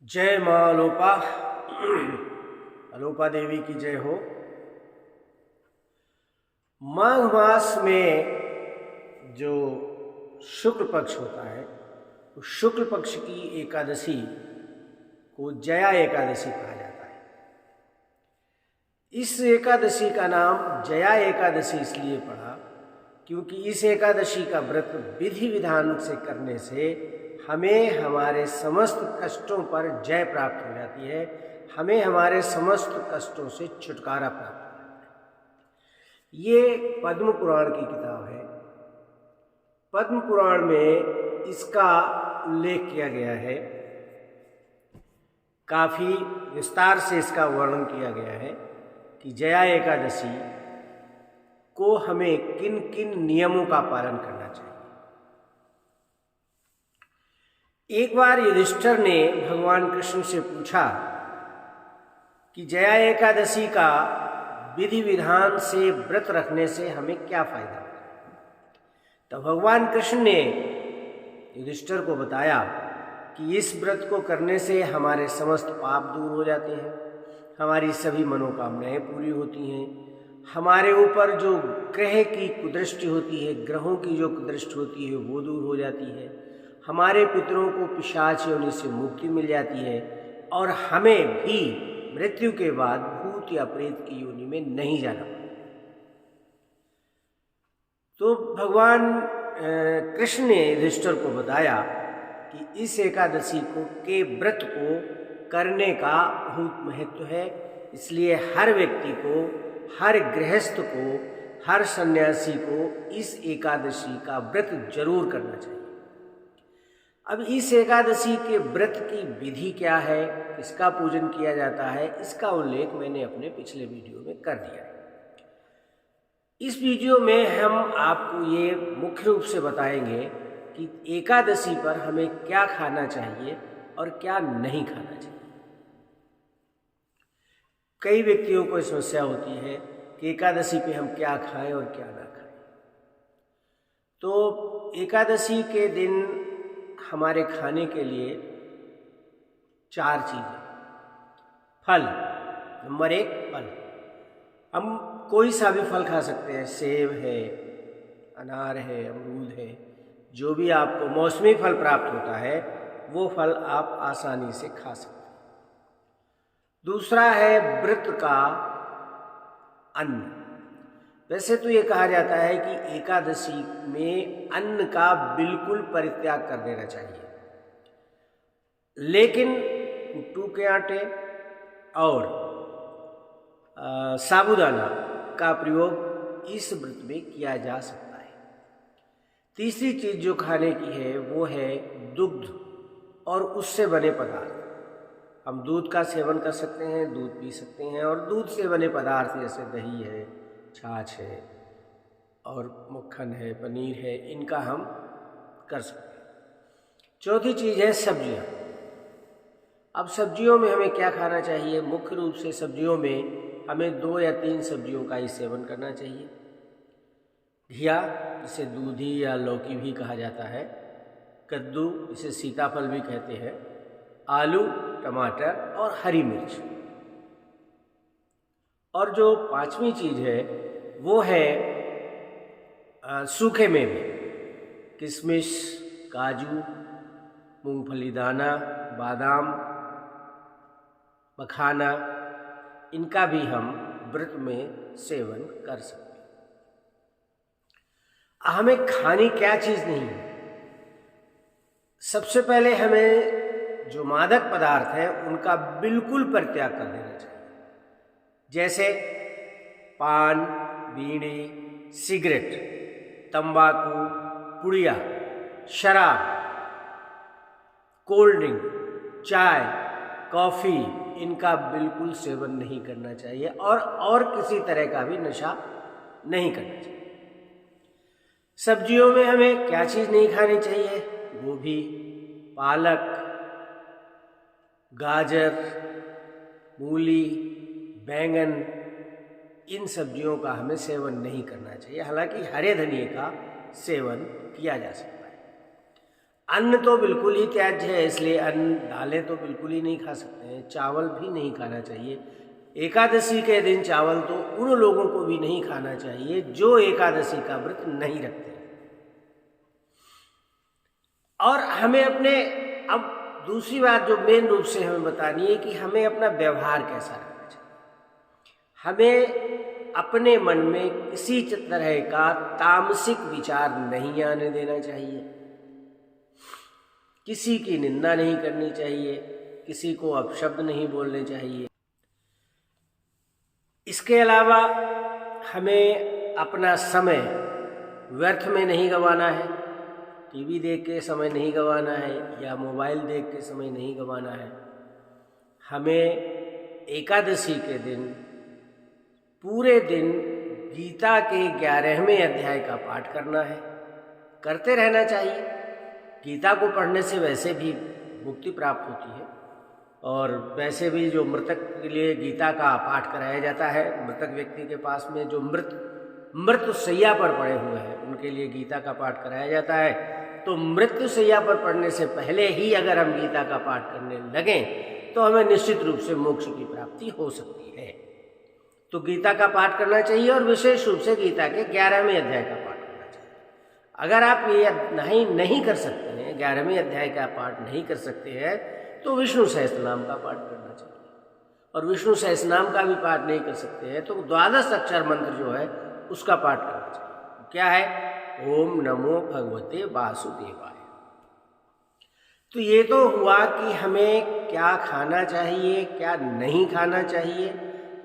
जय माँ अलोपा। अलोपा देवी की जय हो। माघ मास में जो शुक्ल पक्ष होता है, उस शुक्ल पक्ष की एकादशी को जया एकादशी कहा जाता है। इस एकादशी का नाम जया एकादशी इसलिए पड़ा क्योंकि इस एकादशी का व्रत विधि विधान से करने से हमें हमारे समस्त कष्टों पर जय प्राप्त हो जाती है, हमें हमारे समस्त कष्टों से छुटकारा प्राप्त हो जाता है। ये पद्म पुराण की किताब है। पद्म पुराण में इसका उल्लेख किया गया है, काफी विस्तार से इसका वर्णन किया गया है कि जया एकादशी को हमें किन किन नियमों का पालन करना चाहिए। एक बार युधिष्ठिर ने भगवान कृष्ण से पूछा कि जया एकादशी का विधि विधान से व्रत रखने से हमें क्या फायदा होता है। तो भगवान कृष्ण ने युधिष्ठिर को बताया कि इस व्रत को करने से हमारे समस्त पाप दूर हो जाते हैं, हमारी सभी मनोकामनाएं पूरी होती हैं, हमारे ऊपर जो ग्रह की कुदृष्टि होती है, ग्रहों की जो कुदृष्टि होती है वो दूर हो जाती है, हमारे पितरों को पिशाच योनि से मुक्ति मिल जाती है और हमें भी मृत्यु के बाद भूत या प्रेत की योनि में नहीं जाना पड़ता। तो भगवान कृष्ण ने युधिष्ठिर को बताया कि इस एकादशी के व्रत को करने का बहुत महत्व है, इसलिए हर व्यक्ति को, हर गृहस्थ को, हर सन्यासी को इस एकादशी का व्रत जरूर करना चाहिए। अब इस एकादशी के व्रत की विधि क्या है, किसका पूजन किया जाता है, इसका उल्लेख मैंने अपने पिछले वीडियो में कर दिया है। इस वीडियो में हम आपको ये मुख्य रूप से बताएंगे कि एकादशी पर हमें क्या खाना चाहिए और क्या नहीं खाना चाहिए। कई व्यक्तियों को समस्या होती है कि एकादशी पे हम क्या खाएं और क्या ना खाएं। तो एकादशी के दिन हमारे खाने के लिए 4 चीज़ें। फल, नंबर 1 फल। हम कोई सा भी फल खा सकते हैं, सेब है, अनार है, अमरूद है, जो भी आपको मौसमी फल प्राप्त होता है वो फल आप आसानी से खा सकते हैं। दूसरा है व्रत का अन्न। वैसे तो ये कहा जाता है कि एकादशी में अन्न का बिल्कुल परित्याग कर देना चाहिए, लेकिन कुट्टू के आटे और साबूदाना का प्रयोग इस व्रत में किया जा सकता है। तीसरी चीज जो खाने की है वो है दुग्ध और उससे बने पदार्थ। हम दूध का सेवन कर सकते हैं, दूध पी सकते हैं, और दूध से बने पदार्थ जैसे दही है, छाछ है और मक्खन है, पनीर है, इनका हम कर सकते हैं। चौथी चीज़ है सब्जियां। अब सब्जियों में हमें क्या खाना चाहिए? मुख्य रूप से सब्जियों में हमें 2 या 3 सब्जियों का ही सेवन करना चाहिए। घिया, जिसे दूधी या लौकी भी कहा जाता है, कद्दू, जिसे सीताफल भी कहते हैं, आलू, टमाटर और हरी मिर्च। और जो 5वीं चीज़ है वो है सूखे मेवे, किशमिश, काजू, मूंगफली दाना, बादाम, मखाना, इनका भी हम व्रत में सेवन कर सकते हैं। हमें खानी क्या चीज़ नहीं है? सबसे पहले हमें जो मादक पदार्थ हैं उनका बिल्कुल परित्याग कर देना चाहिए, जैसे पान, बीड़ी, सिगरेट, तंबाकू, पुड़िया, शराब, कोल्ड ड्रिंक, चाय, कॉफ़ी, इनका बिल्कुल सेवन नहीं करना चाहिए और किसी तरह का भी नशा नहीं करना चाहिए। सब्जियों में हमें क्या चीज़ नहीं खानी चाहिए? गोभी, पालक, गाजर, मूली, बैंगन, इन सब्जियों का हमें सेवन नहीं करना चाहिए। हालांकि हरे धनिए का सेवन किया जा सकता है। अन्न तो बिल्कुल ही त्याज्य है, इसलिए अन्न दालें तो बिल्कुल ही नहीं खा सकते हैं, चावल भी नहीं खाना चाहिए। एकादशी के दिन चावल तो उन लोगों को भी नहीं खाना चाहिए जो एकादशी का व्रत नहीं रखते। और हमें अपने, अब दूसरी बात जो मेन रूप से हमें बतानी है कि हमें अपना व्यवहार कैसा रखना चाहिए। हमें अपने मन में किसी तरह का तामसिक विचार नहीं आने देना चाहिए, किसी की निंदा नहीं करनी चाहिए, किसी को अपशब्द नहीं बोलने चाहिए। इसके अलावा हमें अपना समय व्यर्थ में नहीं गंवाना है, टीवी देख के समय नहीं गंवाना है या मोबाइल देख के समय नहीं गंवाना है। हमें एकादशी के दिन पूरे दिन गीता के 11वें अध्याय का पाठ करना है, करते रहना चाहिए। गीता को पढ़ने से वैसे भी मुक्ति प्राप्त होती है, और वैसे भी जो मृतक के लिए गीता का पाठ कराया जाता है, मृतक व्यक्ति के पास में जो मृत्यु शैया पर पड़े हुए हैं उनके लिए गीता का पाठ कराया जाता है। तो मृत्यु शैया पर पड़ने से पहले ही अगर हम गीता का पाठ करने लगें तो हमें निश्चित रूप से मोक्ष की प्राप्ति हो सकती है। तो गीता का पाठ करना चाहिए, और विशेष रूप से गीता के 11वें अध्याय का पाठ करना चाहिए। अगर आप ये नहीं कर सकते हैं, 11वें अध्याय का पाठ नहीं कर सकते हैं, तो विष्णु सहस्त्रनाम का पाठ करना चाहिए। और विष्णु सहस्त्रनाम का भी पाठ नहीं कर सकते हैं तो 12 अक्षर मंत्र जो है उसका पाठ करना चाहिए। क्या है? ओम नमो भगवते वासुदेवाय। तो ये तो हुआ कि हमें क्या खाना चाहिए, क्या नहीं खाना चाहिए,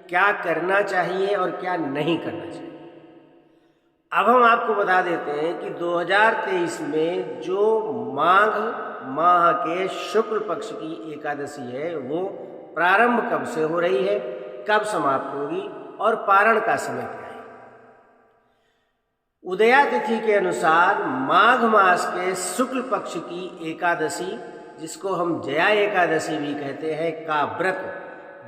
क्या करना चाहिए और क्या नहीं करना चाहिए। अब हम आपको बता देते हैं कि 2023 में जो माघ माह के शुक्ल पक्ष की एकादशी है वो प्रारंभ कब से हो रही है, कब समाप्त होगी और पारण का समय क्या है। उदया तिथि के अनुसार माघ मास के शुक्ल पक्ष की एकादशी, जिसको हम जया एकादशी भी कहते हैं, का व्रत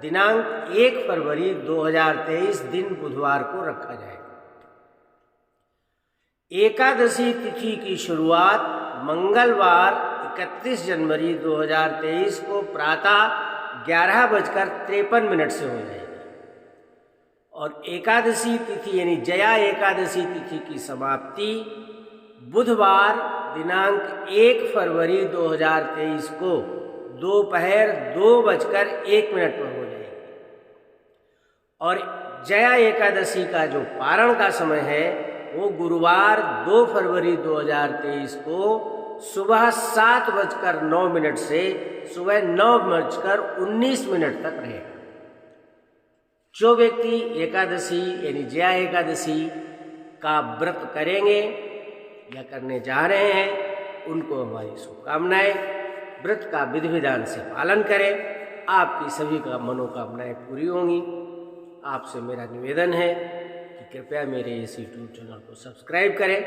दिनांक 1 फरवरी 2023 दिन बुधवार को रखा जाएगा। एकादशी तिथि की शुरुआत मंगलवार 31 जनवरी 2023 को प्रातः 11:53 से हो जाएगी, और एकादशी तिथि यानी जया एकादशी तिथि की समाप्ति बुधवार दिनांक 1 फरवरी 2023 को दोपहर 2:01 पर हो जाएगी। और जया एकादशी का जो पारण का समय है वो गुरुवार 2 फरवरी 2023 को सुबह 7:09 से सुबह 9:19 तक रहेगा। जो व्यक्ति एकादशी यानी जया एकादशी का व्रत करेंगे या करने जा रहे हैं उनको हमारी शुभकामनाएं। व्रत का विधि विधान से पालन करें, आपकी सभी का मनोकामनाएं पूरी होंगी। आपसे मेरा निवेदन है कि कृपया मेरे इस YouTube चैनल को सब्सक्राइब करें